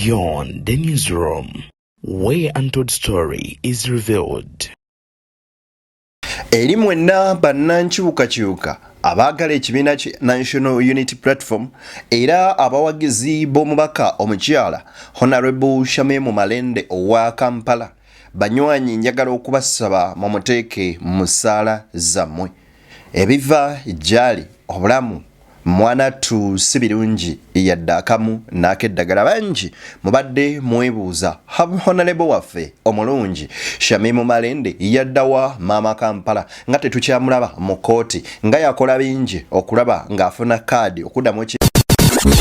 Beyond the newsroom, where untold story is revealed. Elimu enna bannankyukakyuka abaagala ekibiina ki National Unity Platform era abawagizi b'omubaka omukyala Honorable Shamim Malende owa Kampala banywanyi njagala okubasaba mumuteeke mu ssaala zammwe. Ebiva gyali obulamu mwana tu si birungi yadde akamu n'akeddagala bangi mubadde mwebuuza Honorable waffe omulungi Shamim Malende yaddawa maama Kampala nga tetukyamulaba mu kooti nga yakola bingi okulaba ng'afuna kaadi okuddamu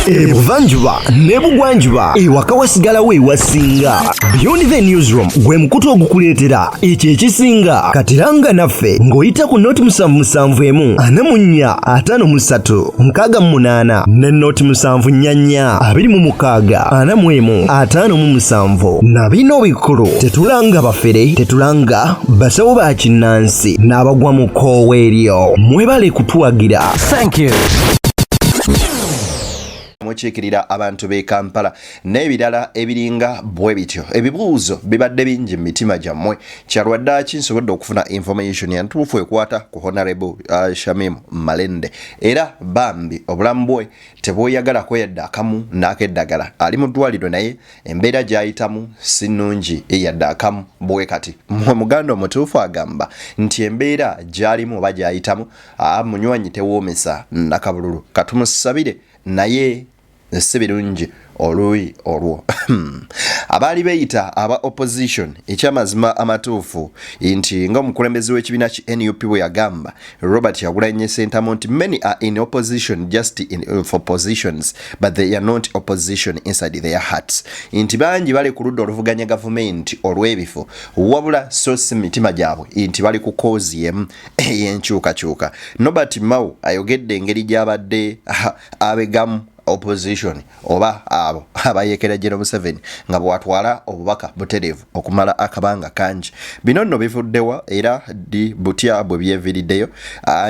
Ebuvanjuba nebugwanjuba ewaka wasigalawo ewasinga. Beyond the newsroom gwe mukutu ogukuleetera ekyo ekisinga katiranga naffe ng'oyita ku noti 771 44 53 ne noti 744 26 41 na bino bikulu tetulanga bafere tetulanga basawo ba kinnansi n'abagwa mu koowa eryo mwebale kutuwagira. Thank you. Mukiikirira abantu b'e Kampala n'ebirala ebiringa bwe bityo. Ebibuuzo bibadde bingi mu mitima gyammwe kyalwadde kinsobodde okufuna information yantuufu ekwata ku Honorable Shamim Malende era bambi obulamu bwe tebweyagala kweyadde akamu n'akeddagala ali mu ddwaliro naye embeera gy'ayitamu si nnungi eyadde akamu bwe kati muganda omutuufu agamba nti embeera gy'alimu oba gy'ayitamu munywanyi tewoomesa nakabululu katumusabire naye si birungi oluyi olwo. Abaali beeyita aba opposition ekyamazima amatuufu nti ng'omukulembeze w'ekibiina ki NUP bwe yagamba Robert Yagulanyi Ssentamu nti many are in opposition just for positions but they are not opposition inside their hearts. Nti bangi bali ku ludda oluvuganya gavumenti olw'ebifo wabula so si mitima gyabwe nti bali ku koozi yemu ey'enkyukakyuka. Norbert Mao ayogedde engeri gy'abadde abegamu opposition oba abo abayekera General Museveni nga bwatwala obubaka buterevu okumala akabanga kanji. Bino nno bivuddewa era di butya bwe byeviriddeyo.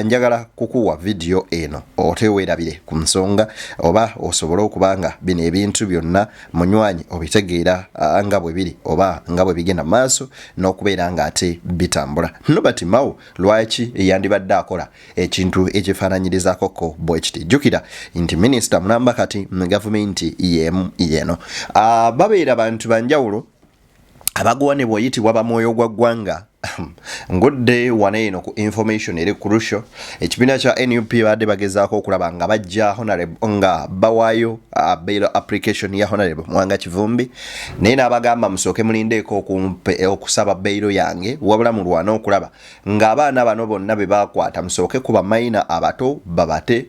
Njagala kukuwa video eno oteweerabire ku nsonga oba osobole okubanga bino ebintu byonna munywanyi obitegeera nga bwe biri oba nga bwe bigenda maaso n'okubeera nga ate bitambula. Norbert Mao lwaki yandibadde akola ekintu ekifaananyirizako ko bwe kiti. Jjukira nti minisita mulamba kati mu gavumenti yeno babeera bantu banjawulo abaguwane bw'oyitibwa bamwoyo gwa ggwanga. Ngudde wane eno ku information eri crucial ekibiina kya NUP badde bagezaako okulaba nga bajja Honorable nga bawaayo bail application ya Honorable Mwanga Kivumbi naye n'abagamba musooke mulindeeko okusaba bailo yange wabula mulwana okulaba ng'abaana bano bonna be bakwata musooke kuba mayina abato babate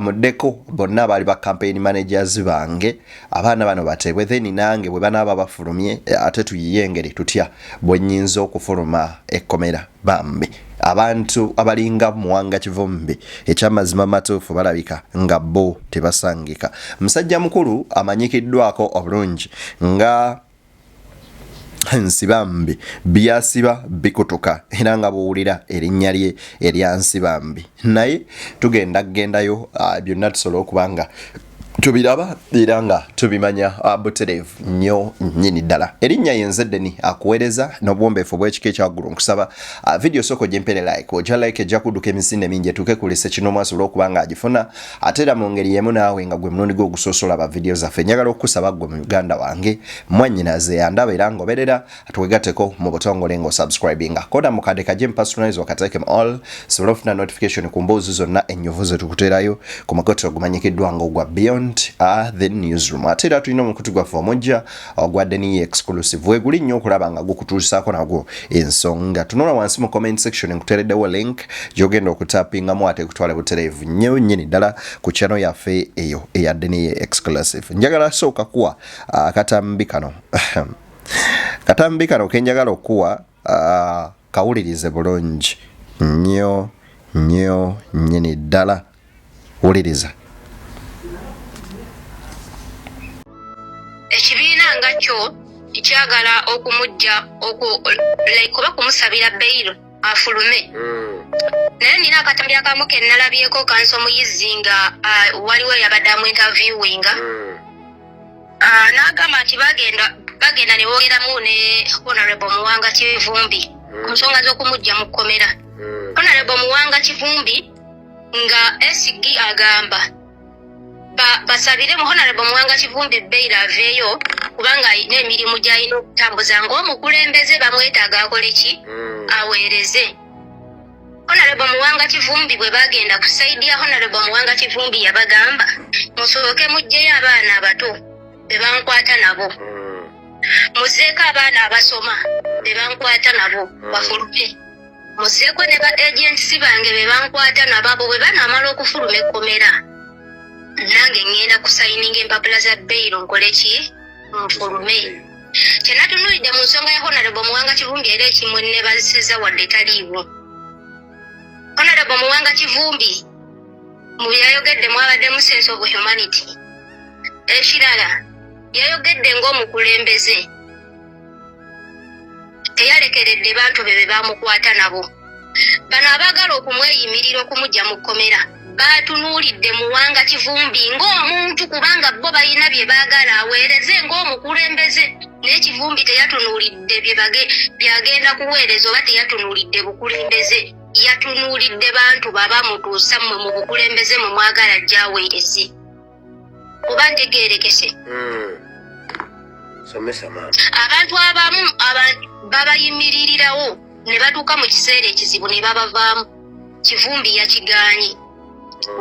muddeko bonna bali ba campaign managers bange abaana bano batebwe then nange bwe banaaba bafulumye ate tuyiyengere tutya bwe nnyinza okufuluma ekkomera bambi abantu abalinga Mwanga Kivumbi ekyamazima matuufu balabika nga bo tebasangika. Musajja mukulu amanyikiddwako obulungi nga Nsibambi byasiba bikutuka era nga buwulira erinnya lye erya Nsibambi naye tugendayo byonna tusobola okubanga tubiraba era nga tubimanya buterevu nnyo nnyini ddala. Erinnya yenzeddeni akuweereza n'obuwombeefu bw'ekika ekyaggulu nkusaba video soko gyempere like ojja like ejja kudduka emisinde mingi etuuke kulese kino mwasobola okuba nga agifuna ate era mu ngeri yemu naawe nga gwe munundi gw'ogusoosola ba video zaffe. Njagala okukusaba gwe mu Uganda wange mwannyinaze yandaba era ng'oberera tuwegatteko mu butongole ng'osubscribinga koda mu kadde kajje personalize wakateeke mu all sobola ofuna notification ku mboozi zonna ennyuvu ze tukuteerayo ku makoto ogumanyikiddwa ng'ogwa Beyond the newsroom. Ate era tulina omukutu gwaffe omujja ogwadde ni exclusive weguli nnyo okulaba nga gukutuusaako nagwo ensonga. Tunula wansi mu comment section nkuteereddewo link gy'ogenda okutapingamu ate kutwala butereevu nnyo nnyini ddala ku channel yaffe eyo eyadde ni exclusive. Njagala sooka kuwa katambi kano katambi kano kenjagala okuwa kawulirize bulungi nnyo nnyini ddala. Wuliriza. Ekibiina nga kyo kyagala okumujja oba kumusabira bail afulume. Naye nina akatambi akamu ke nalabyeko kanso omuyizzi nga waliwo yabadde amu interviewinga n'agamba nti bagenda ne boogeramu ne Honorable Muwanga Kivumbi ku nsonga z'okumujja mu kkomera. Honorable Muwanga Kivumbi nga SG agamba basabire mu Honorable Muwanga Kivumbi bail aveeyo kubanga alina emirimu gy'alina okutambuza ng'omukulembeze bamwetaaga akole ki aweereze. Honorable Muwanga Kivumbi bwe bagenda ku saidi ya Honorable Muwanga Kivumbi yabagamba musooke mujjeyo abaana abato be bankwata nabo, muzeeko abaana abasoma be bankwata nabo bafulume, muzeeko ne ba agents bange be bankwata nabo abo bwe banaamala okufuluma ekkomera nange ngenda kusayininga empapula za bail nkole ki nfulume. Kyenatunuulidde mu nsonga ya Honorable Muwanga Kivumbi era ekimu ne bazisiza wadde taliiwo. Honorable Muwanga Kivumbi mu byayogedde mwabaddemu sense of humanity. Ekirala yayogedde ng'omukulembeze teyalekeredde bantu be bamukwata nabo. Bano abaagala okumweyimirira okumujja mu kkomera baatunuulidde Muwanga Kivumbi ng'omuntu kubanga bo balina bye baagala aweereze ng'omukulembeze, naye Kivumbi teyatunuulidde byagenda kuweereza oba teyatunuulidde bukulembeze, yatunuulidde bantu babamutuusa mmwe mu bukulembeze mu mwagala gy'aweereze. Oba ntegeerekese? Abantu abamu babayimiririrawo ne batuuka mu kiseera ekizibu ne babavaamu. Kivumbi yakigaanye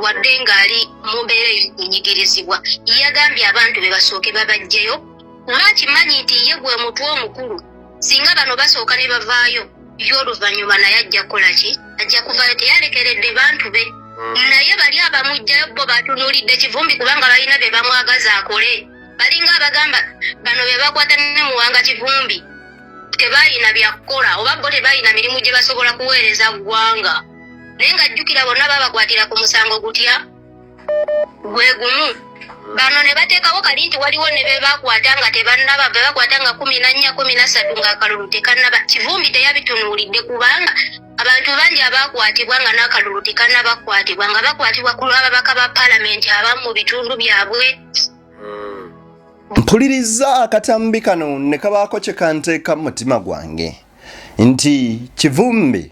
wadde ng'ali mu mbeera y'okunyigirizibwa. Yagambye abantu be basooke babajjeyo kuba akimanyi nti ye gwe mutwe omukulu. Singa bano basooka ne bavaayo y'oluvannyuma naye ajja kukola ki? Ajja kuvaayo. Teyalekeredde bantu be. Naye bali abamujjayo bo batunuulidde Kivumbi kubanga balina be bamwagaza akole. Balinga abagamba bano be bakwata ne Muwanga Kivumbi tebalina byakukola oba bo tebalina mirimu gye basobola kuweereza ggwanga. Naye ng'ajjukira bonna babakwatira ku musango gutya gwe gumu. Bano ne bateekawo kali nti waliwo ne be bakwata nga tebannaba, be bakwata nga 14 13 ng'akalulu tekannaba. Kivumbi teyabitunuulidde kubanga abantu bangi abakwatibwa nga n'akalulu tekannabakwatibwa nga bakwatibwa ku lw'ababaka ba paalamenti abamu mu bitundu byabwe. Mpuliriza akatambi kano ne kabaako kye kanteeka mu mutima gwange nti Kivumbi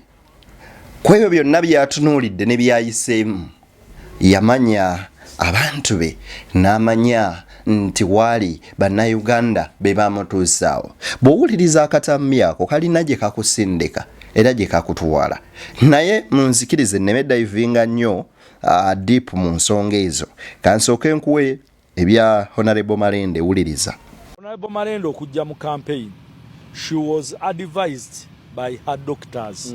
ku ebyo byonna byatunuulidde ne byayiseemu yamanya abantu be n'amanya nti waali bannayuganda be bamutuusaawo. Bw'owuliriza akatambi ako kalina gye kakusindika era gye kakutwala. Naye munzikirize nneme dayivinga nnyo deep mu nsonga ezo. Kansooke nkuwe ebya Honorable Malende. Wuliriza. Honorable Malende okujja mu campaign, she was advised by her doctors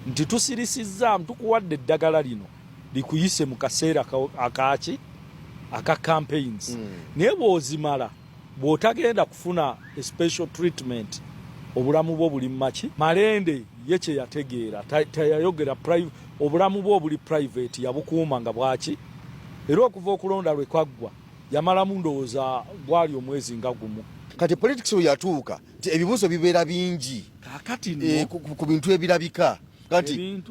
nti tusirisizza tukuwadde eddagala lino likuyise mu kaseera akaaki aka campaigns naye bw'ozimala bw'otagenda kufuna special treatment obulamu bwo buli maki. Malende ye kye yategeera teyayogera obulamu bwo buli private yabukuuma nga bwaki. Era okuva okulonda lwe kwaggwa yamalamu ndowooza gwali omwezi nga gumu. Kati politics yatuuka nti ebibuuzo bibeera bingi kakati ku bintu ebirabika. Kati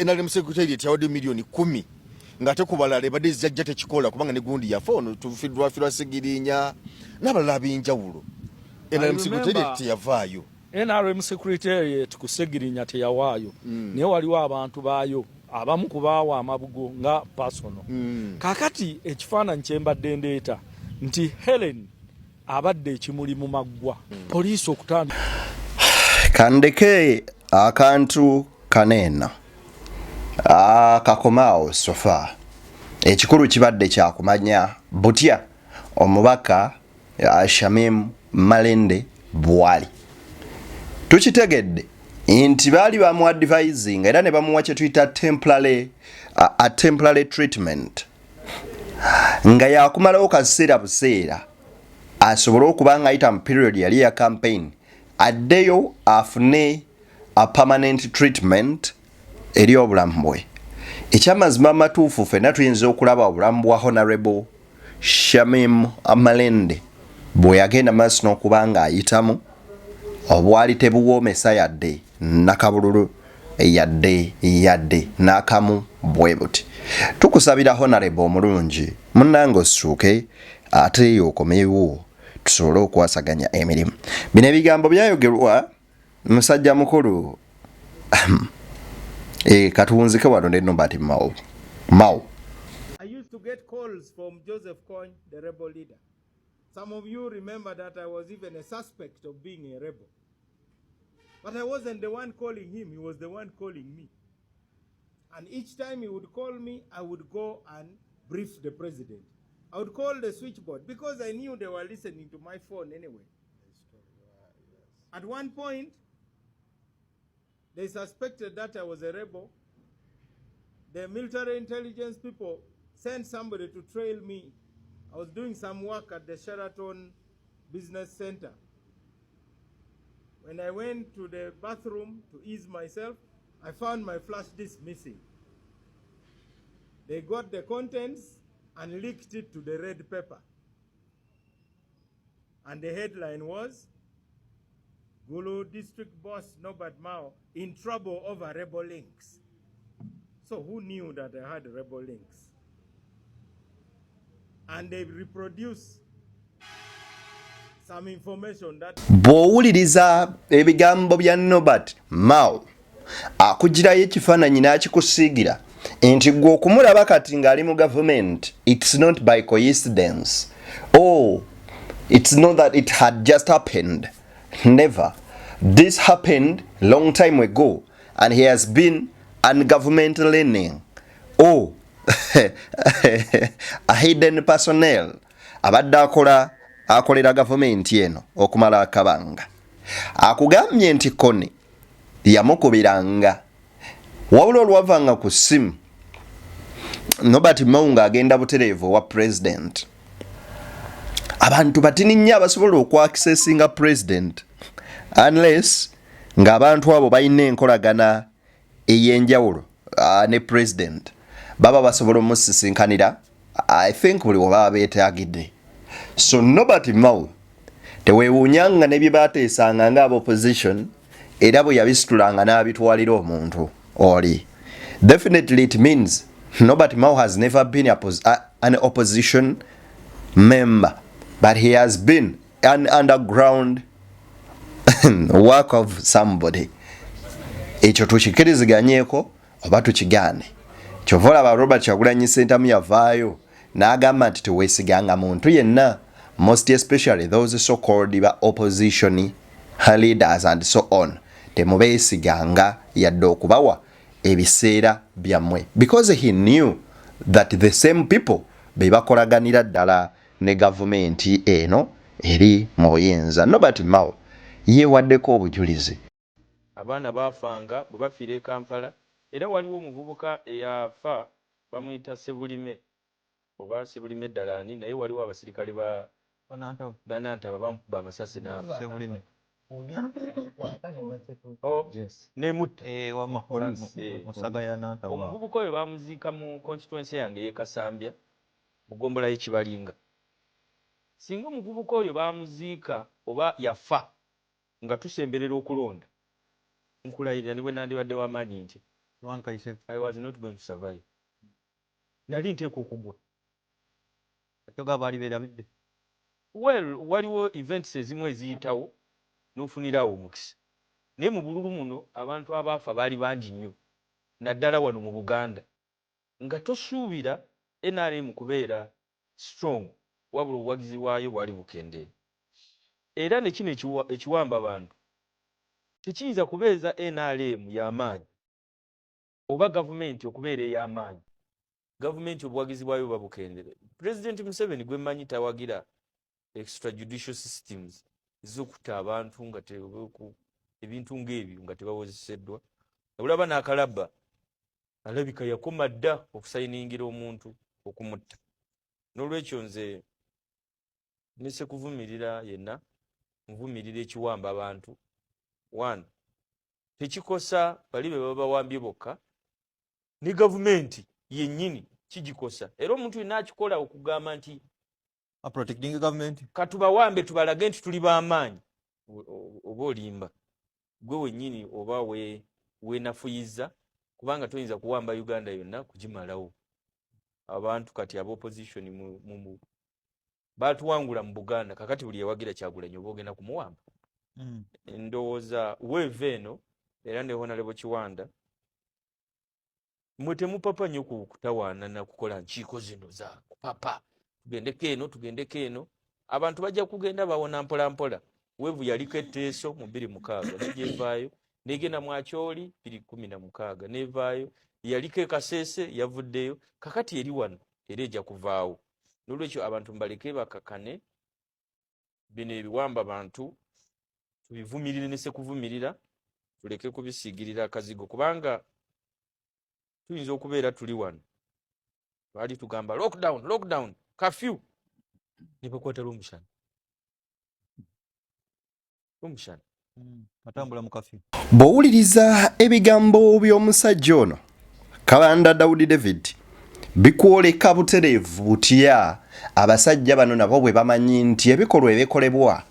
NRM secretariat yawadde milioni 10 ng'ate ku balala ebadde zijja tekikola kubanga ne gundi yafa ono tufiddwafirwa Segirinya n'abalala ab'enjawulo. NRM secretariat teyavaayo. NRM secretariat ku Segirinya teyawaayo naye waliwo abantu baayo abamu kubaawa amabugo nga personal. Kakati ekifaananyi kye mbadde ndeeta nti Helen abadde ekimuli mu maggwa poliisi okutandika. Kandeke akantu kaneena kakomaawo sofa. Ekikulu kibadde kyakumanya butya omubaka Shamim Malende bwali. Tukitegedde nti baali bamuadvising era ne bamuwa kye tuyita temporary treatment nga yakumalawo kaseera buseera asobole okuba nga ayita mu period yali ya campaign addeyo afune a permanent treatment eri obulamu bwe. Ekyamazima amatuufu ffenna tuyinza okulaba obulamu bwa Honorable Shamim Malende bwe yagenda maaso n'okuba nga ayitamu obwali tebuwoomesa yadde nakabululu yadde n'akamu bwe buti. Tukusabira Honorable omulungi munnange ossuuke ate okomewo tusobole okwasaganya emirimu. Bino ebigambo byayogerwa musajja mukulu katunzike wano ne Nobert Mao. I used to get calls from Joseph Kony, the rebel leader. Some of you remember that I was even a suspect of being a rebel. But I wasn't the one calling him, he was the one calling me. And each time he would call me, I would go and brief the president. I would call the switchboard because I knew they were listening to my phone anyway. At one point, they suspected that I was a rebel. The military intelligence people sent somebody to trail me. I was doing some work at the Sheraton Business Center. When I went to the bathroom to ease myself, I found my flash disk missing. They got the contents and leaked it to the red paper. And the headline was, Gulu District Boss Nobert Mao in trouble over rebel links. So who knew that I had rebel links? And they reproduced some information that... Bw'owuliriza ebigambo bya Nobert Mao akugirayo ekifaananyi n'akikusiigira nti gwe okumulaba kati ng'ali mu government, it's not by coincidence. Oh, it's not that it had just happened. Never. This happened long time ago and he has been on government learning. Oh, a hidden personnel abadde akolera government eno okumala akabanga. Akugambye nti Kony yamukubiranga wabula olwavanga ku ssimu Nobert Mao ng'agenda butereevu wa president. Abantu batini nnyo abasobola okwaccessinga president unless ng'abantu abo balina enkolagana ey'enjawulo ne president baba basobola omusisinkanira. I think buli waba beetaagidde. So Nobert Mao teweewuunyanga ne bye baateesanga ng'aba opposition era bwe yabisitulanga n'abitwalira omuntu oli. Definitely it means Nobert Mao has never been an opposition member, but he has been an underground work of somebody. Ekyo tukikiriziganyeeko oba tukigaane. Kyova olaba Robert Kyagulanyi Ssentamu yavaayo n'agamba nti teweesiganga muntu yenna, most especially those so-called opposition leaders and so on. Temubeesiganga yadde okubawa ebiseera byammwe, because he knew that the same people be bakolaganira ddala ne gavumenti eno eri mu buyinza. Nobert Mao yeewaddeko obujulizi. Abaana baafanga bwe bafiira e Kampala, era waliwo omuvubuka eyafa bamuyita Sebulime oba Sebulime ddala ani, naye waliwo abasirikale Banantaba bamukuba amasasi n'afa. Sebulime omuvubuka oyo bamuziika mu constituency yange y'e Kasambya mu ggombolola y'Ekibalinga. Singa omuvubuka oyo bamuziika oba yafa nga tusemberera okulonda, nkulayirira ne bwe nandibadde w'amaanyi nti I was not going to survive. Nali nteeka okugwa. Well, waliwo events ezimu eziyitawo n'ofunirawo omukisa. Naye mu bululu muno abantu abaafa baali bangi nnyo, naddala wano mu Buganda, nga tosuubira NRM kubeera strong, wabula obuwagizi bwayo bwali bukendeere. Era ne kino ekiwamba abantu tekiyinza kubeeza NRM y'amaanyi oba gavumenti okubeera ey'amaanyi. Gavumenti obuwagizi bwayo buba bukendeere. President Museveni gwe mmanyi tawagira extrajudicial systems ez'okutta abantu nga ebintu ng'ebyo nga tebawozeseddwa. Olaba n'akalabba alabika yakoma dda okusayiningira omuntu okumutta. N'olwekyo nze nese kuvumirira yenna, nvumirira ekiwamba abantu. One, tekikosa bali be baba bawambye bokka, ne gavumenti yennyini kigikosa. Era omuntu yenna akikola okugamba nti protecting government katubawambe tubalage nti tuli b'amaanyi, oba olimba gwe wennyini oba weenafuyiza, kubanga toyinza kuwamba Uganda yonna kugimalawo. Abantu kati aba opposition batuwangula mu Buganda kakati buli yawagira Kyagulanyi oba ogenda kumuwamba. Ndowooza weeve eno era ne Honorable Kiwanda mwe temupapa nnyo kutawaana na kukola nkiiko zino za papa tugendeko eno abantu bajja kugenda bawona mpola mpola. Weevu yaliko etteeso mu 2006 nejevaayo negenda Mwakyoli 2016 nevaayo yaliko Kasese yavuddeyo kakati eri wano era ejja kuvaawo. Nolwekyo abantu mbaleke bakakane bino ebiwamba abantu tubivumirire ne sekuvumirira tuleke kubisiigirira akazigo kubanga tuyinza okubeera tuli wano twali tugamba lockdown curfew ne bakwata Lumushana atambula mu curfew. Bw'owuliriza ebigambo by'omusajja ono Kabanda Daudi David bikwoleka butereevu butya abasajja bano nabo bwe bamanyi nti ebikolwa ebikolebwa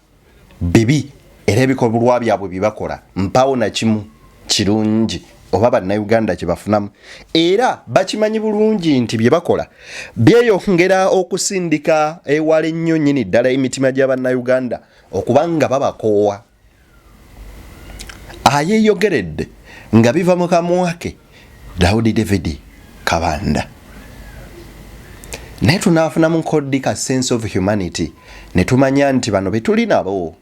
bibi era ebikolwa byabwe bibakola mpawo na kimu kirungi oba bannayuganda kye bafunamu era bakimanyi bulungi nti bye bakola byeyongera okusindika ewala ennyo nnyini ddala emitima gy'abannayuganda okubanga babakoowa. Ayeeyogeredde nga biva mu kamwa ke Daudi David Kabanda. Naye tunaafunamu nkoddi ka sense of humanity ne tumanya nti bano betuli nabo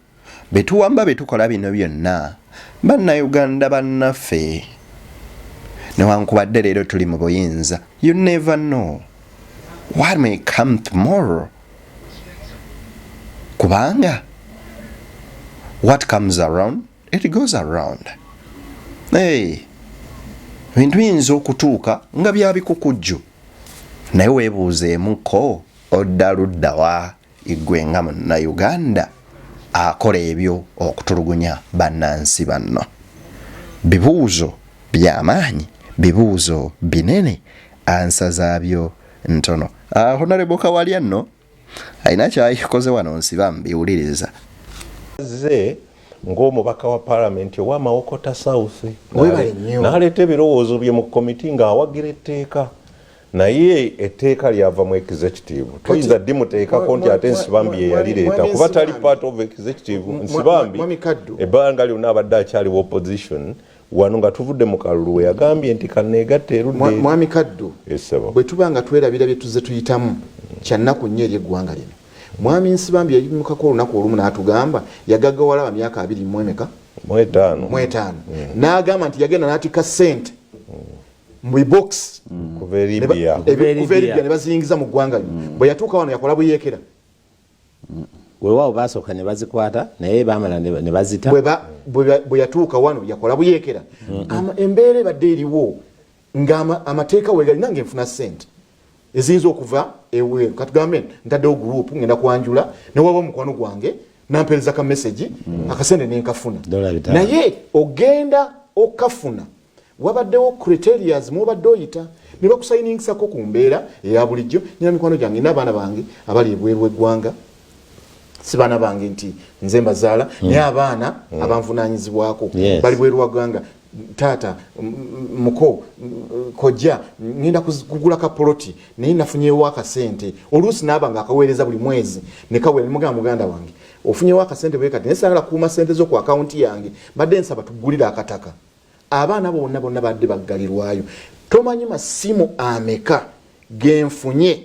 betuwamba betukola bino byonna bannayuganda bannaffe newankubadde leero tuli mu buyinza. You never know what may come tomorrow kubanga what comes around it goes around. Bintu biyinza okutuuka nga byabikukujju naye weebuuzeemuko odda luddawa igwe nga munnayuganda akola ebyo okutulugunya bannansi banno. Bibuuzo by'amaanyi, bibuuzo binene, ansa zaabyo ntono. Honorable Kawalya nno alina kyayikoze wano nsiba mbiwuliriza. Ng'omubaka wa parliament owa Mawokota South n'aleeta ebirowoozo bye mu komiti ng'awagira etteeka naye etteeka lyava mu executive. Toyinza ddi muteekako nti ate Nsibambi ye yalireeta kuba tali part of executive. Nsibambi ebbanga lyonna abadde akyaliwo opposition wano nga tuvudde mu kalulu we yagambye nti kanneegatte erudde. Mwami Kaddu bwe tuba nga twerabira bye tuzze tuyitamu kyannaku nnyo eri eggwanga lino. Mwami Nsibambi yayimukako olunaku olumu n'atugamba yagaggawala wa myaka 25 n'agamba nti yagenda n'atika ssente mu box kuva eri Libya ne bazingiza mu ggwanga lino. Bwe yatuuka wano yakola buyeekera. Weewaawo baasooka ne bazikwata naye baamala ne bazita. Bwe yatuuka wano yakola buyeekera. Embeera ebadde eriwo ng'amateeka weegali nange nfuna ssente eziyinza okuva eweeru. Katugambe ntaddewo group ngenda kwanjula ne waba mukwano gwange nampeereza ka message akasente nenkafuna. Naye ogenda okafuna wabaddewo criteria mubadde oyita ne bakusayiningako ku mbeera eya bulijjo. Nyina mikwano gyange n'abaana bange abali ebweru w'eggwanga si baana bange nti nze mbazaala naye abaana abanvunaanyizibwako bali bweru w'eggwanga. Tata muko kojja ngenda kugula ka poloti naye nafunyeewo akasente oluusi n'aba nga akaweereza buli mwezi ne kawera mugamba muganda wange ofunyeewo akasente bwe kati naye saagala kuuma sente zo ku akawunti yange badde nsaba tuggulira akataka. Abaana bonna badde baggalirwayo. Tomanyi masimu ameka genfunye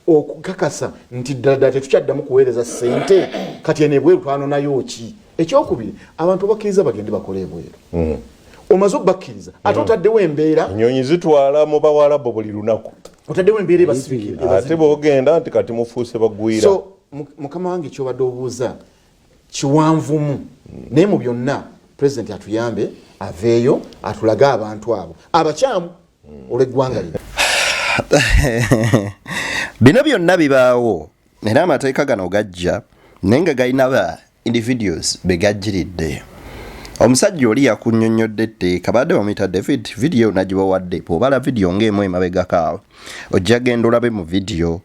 okukakasa nti ddala tetukyaddamu kuweereza ssente kati eno ebweru twanonayo ki. Ekyokubiri abantu bakkiriza bagende bakole ebweru. Omaze okubakkiriza ate otaddewo embeera ennyonyi zitwala mu bawalabu buli lunaku. Otaddewo embeera ebasibikira ate bw'ogenda nti kati mufuuse bagwira. So mukama wange kyobadde obuuza kiwanvumu naye mu byonna President atuyambe aveeyo atulage abantu abo abakyamu olw'eggwanga lino. Bino byonna bibaawo era amateeka gano gajja naye nga galina ba individuals begajjiridde. Omusajja oli yakunnyonnyodde etteeka badde bamuyita David video nagibawadde bw'obala video ng'emu emabegako awo ojja genda olabe mu video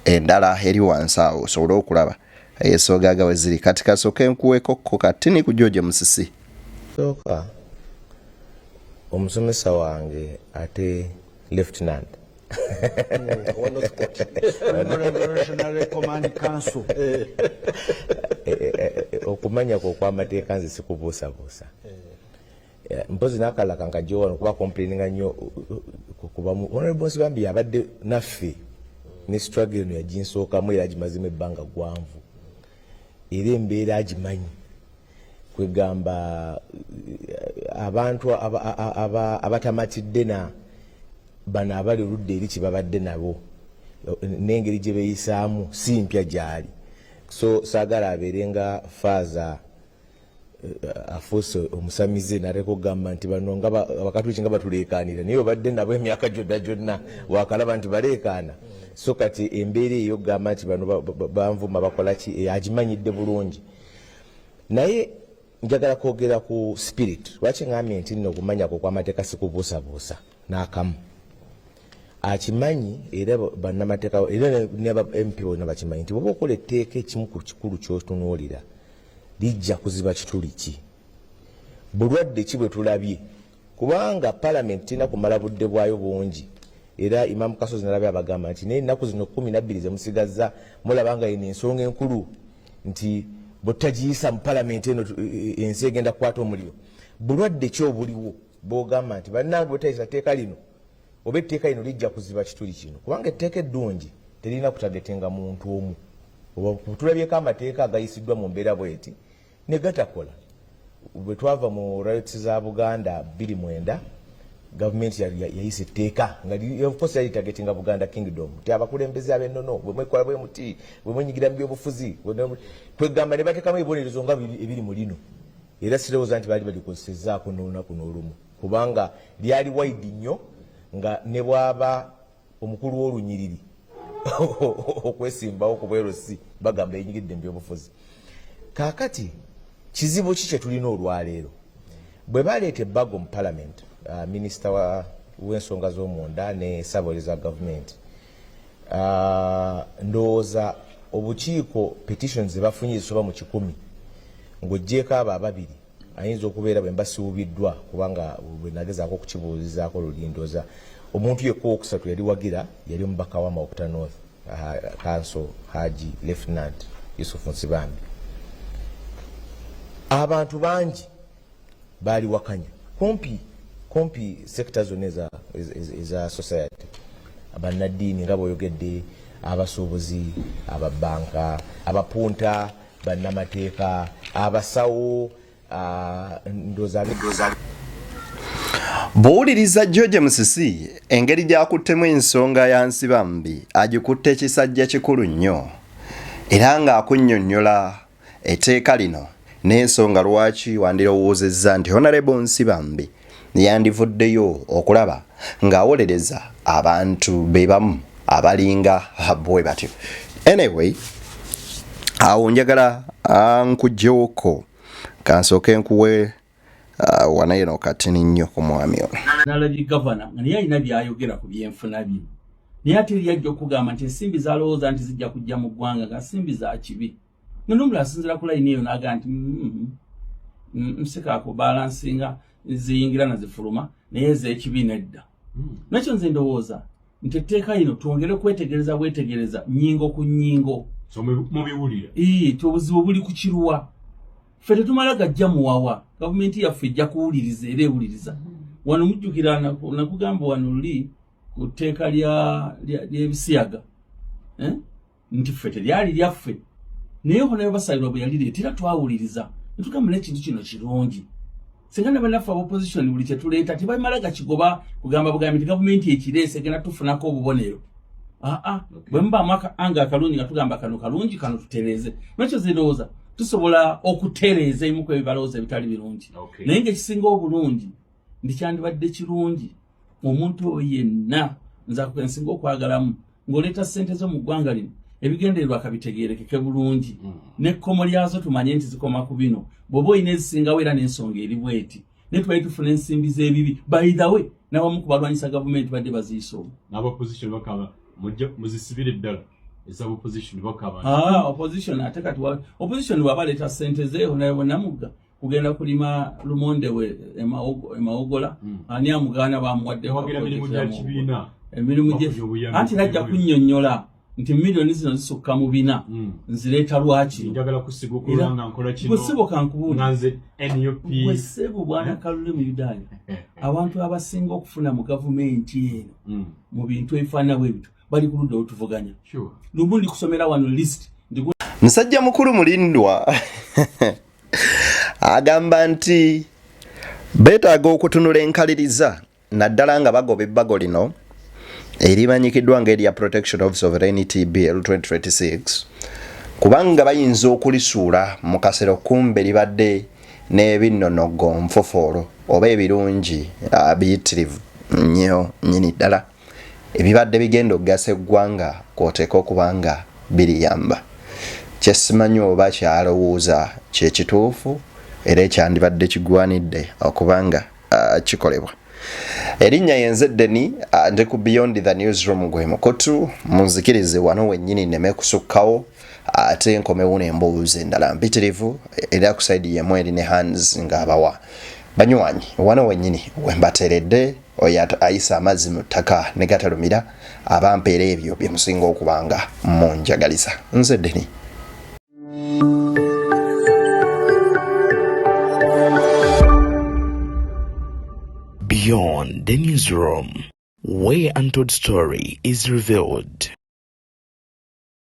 endala eri wansi awo osobole okulaba ensonga we ziri. Kati kasooka enkuweeko kati ni ku George Musisi. Sooka omusomesa wange ate lieutenant National Command Council. Okumanya kw'amateeka nze sikubuusabuusa. Mpozi nakala kankajo kuba complaininga nnyo kuba Honorable Nsibambi abadde naffe ne struggle no yaginsookamu era agimazimu ebbanga gwanvu. Era embeera agimanyi. Kwegamba abantu abatamatidde na bano abali oludde eri kibabadde nabo n'engeri gye beeyisaamu si mpya gyali. So saagala abeerenga faaza afuuse omusamize naleka okugamba nti bano abakatuliki nga batuleekaanira naye obadde nabo emyaka gyonna wakalaba nti baleekaana. So kati embeera eyo okugamba nti bano banvuma bakola ki agimanyidde bulungi. Naye njagala kwogera ku spirit. Lwaki ngambye nti nno okumanyako kw'amateeka sikubuusabuusa n'akamu. Akimanyi era bannamateeka era ne ba MP bonna bakimanyi nti bw'oba okola etteeka ekimu ku kikulu ky'otunuulira lijja kuziba kituli ki. Bulwadde ki bwe tulabye. Kubanga Parliament tina kumala budde bwayo bungi. Era Imam Kasozi nalabye abagamba nti n'ennaku zino 12 ze musigazza mulabanga eno ensonga enkulu nti bw'otagiyisa mu Parliament eno ensi egenda kukwata omuliro. Bulwadde ki obuliwo bw'ogamba nti bannange bw'otayisa tteeka lino oba etteeka lino lijja kuziba kituli kino. Kubanga etteeka eddungi terina kutagetenga muntu omu. Tulabyeko amateeka agayisiddwa mu mbeera bweti ne gatakola. Bwe twava mu rights za Buganda 29 gavumenti yayise etteeka nga of course yali targetinga Buganda Kingdom ti abakulembeze ab'ennono bwe mwekola bwe muti bwe mwenyigira mu byobufuzi kwegamba ne bateekamu ebibonerezo nga ebiri mu lino. Era sirowooza nti baali balikozesezzaako n'olunaku n'olumu kubanga lyali wide nnyo nga ne bwaba omukulu w'olunyiriri okwesimbawo ku bwerosi bagamba yenyigidde mu byobufuzi. Kaakati kizibu ki kye tulina olwaleero bwe baleeta ebbago mu Parliament minisita w'ensonga z'omunda ne Ssaabawolereza wa gavumenti ndowooza obukiiko petitions ze bafunye zisoba mu 10 ng'oggyeko abo ababiri ayinza okubeera bwe mbasibubiddwa kubanga bwe nagezaako okukibuuzizaako lulindooza omuntu yekka owokusatu yali wagira yali omubaka wa Mawokota North Council Haji Lieutenant Yusuf Nsibambi. Abantu bangi baali wakanya kumpi sector zonna eza society. Abannaddiini nga bw'oyogedde, abasuubuzi, ababanka, abapunta, bannamateeka, abasawo, ndooza Bw'owuliriza George Musisi engeri gy'akuttemu ensonga ya Nsibambi agikutte ekisajja kikulu nnyo era ng'akunnyonnyola etteeka lino n'ensonga lwaki wandirowoozezza nti Honorable Nsibambi yandivuddeyo okulaba ng'awolereza abantu be bamu abalinga bwe batyo. Anyway, awo njagala nkuggyeko kansooke nkuwe wanaye n'okatini nnyo ku mwami ono. Nalabye gavana nga naye alina by'ayogera ku byenfuna bye. Naye ate yajja okugamba nti ensimbi z'alowooza nti zijja kujja mu ggwanga nga nsimbi za kibi. N'omulala asinziira ku layini eyo n'agamba nti nsikaako balansinga ziyingira na zifuluma naye ez'ekibi nedda. Nakyo nze ndowooza nti etteeka lino twongere kwetegereza bwetegereza nnyingo ku nnyingo. Mubiwulira. Obuzibu buli ku kiruwa. Ffe tetumala gajja muwawa. Gavumenti yaffe ejja kuwuliriza era ewuliriza. Wano mujjukira nakugamba wano luli ku tteeka ly'ebisiyaga. Nti ffe teryali lyaffe. Naye Honorable Basalirwa bwe yalireetera twawuliriza. Ne tugamba n'ekintu kino kirungi. Singa ne bannaffe ab'opposition buli kye tuleeta tebamala gakigoba kugamba bugambi nti gavumenti ekireese egenda tufunako obubonero. Bwe mubaamu anga akalungi nga tugamba kano kalungi kano tutereeze. Nakyo zirowooza tusobola okutereeza emu ku ebibalowooza ebitali birungi. Naye ng'ekisinga obulungi ndikyandibadde kirungi omuntu oyo yenna nza nsinga okwagalamu ng'oleeta ssente zo mu ggwanga lino ebigendererwa akabitegeerekeke bulungi n'ekkomo lyazo tumanye nti zikoma ku bino bw'oba olina ezisingawo era n'ensonga eri bweti naye tubali tufuna ensimbi z'ebibi by the way n'abamu ku balwanyisa gavumenti badde baziyisa obwo n'abopposition bakaba muzisibire ddala eza opposition bakaba opposition ate kati opposition bw'abaleeta ssente zeeho naye bonnamugga kugenda kulima lumonde we emawogola ani amugaana bamuwaddeho mirimu gya kibiina emirimu gye anti najja kunnyonnyola nti milioni zino zisukka mu bina nzireeta lwaki njagala kusiga okulanga nkola kino bwesiboka nkubuulira nze NUP bwesebo bwana Kalule mu Uganda abantu abasinga okufuna mu gavumenti eno mu bintu ebifaanana bwebito bali ku ludda otuvuganya lumu ndi kusomera wano list musajja mukulu mulindwa agamba nti beetaaga okutunula enkaliriza naddala nga bagoba ebbago lino erimanyikiddwa ng'erya Protection of Sovereignty Bill 2026 kubanga bayinza okulisuula mu kasero kumbe libadde n'ebinnonogo nfofoolo oba ebirungi biyitirivu nnyo nnyini ddala ebibadde bigenda okugasa eggwanga kw'oteeka okuba nga biriyamba kyesimanyi oba kyalowooza kyekituufu era ekyandibadde kigwanidde okuba nga kikolebwa. Erinnya yenze Deni ndi ku Beyond the Newsroom gwe mukotu munzikirize wano wennyini nneme kusukkawo ate nkomewo n'emboozi endala mpitirivu era ku saidi yemu eri ne hands ng'abawa banywanyi wano wennyini wembateredde oyo ayisa amazzi mu ttaka ne gatalumira abampeera ebyo bye musinga okubanga munjagaliza nze Deni. Beyond the Newsroom, where untold story is revealed.